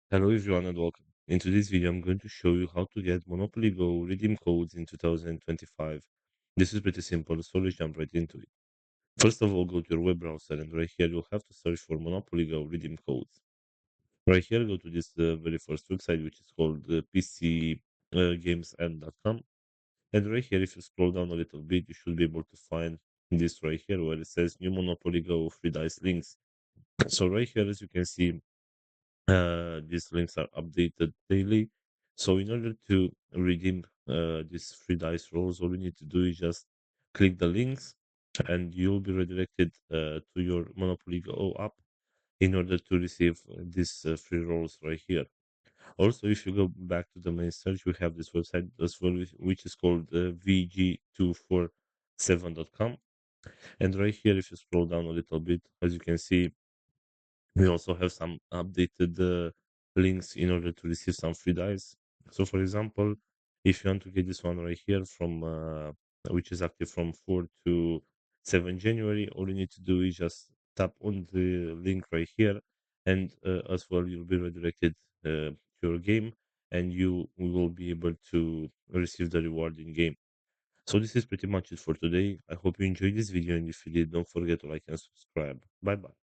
Hello everyone and welcome. In today's video, I'm going to show you how to get Monopoly Go redeem codes in 2025. This is pretty simple, so let's jump right into it. First of all, go to your web browser and right here you'll have to search for Monopoly Go redeem codes. Right here, go to this very first website, which is called PCGamesN.com. And right here, if you scroll down a little bit, you should be able to find this right here where it says new Monopoly Go free dice links. So right here, as you can see, these links are updated daily. So in order to redeem these free dice rolls, all you need to do is just click the links and you'll be redirected to your Monopoly Go app in order to receive these free rolls right here. Also, if you go back to the main search, we have this website as well, which is called vg247.com. And right here, if you scroll down a little bit, as you can see, we also have some updated links in order to receive some free dice. So, for example, if you want to get this one right here from which is active from 4 to 7 January, all you need to do is just tap on the link right here, and as well you'll be redirected to your game, and you will be able to receive the reward in game. So this is pretty much it for today. I hope you enjoyed this video, and if you did, don't forget to like and subscribe. Bye bye.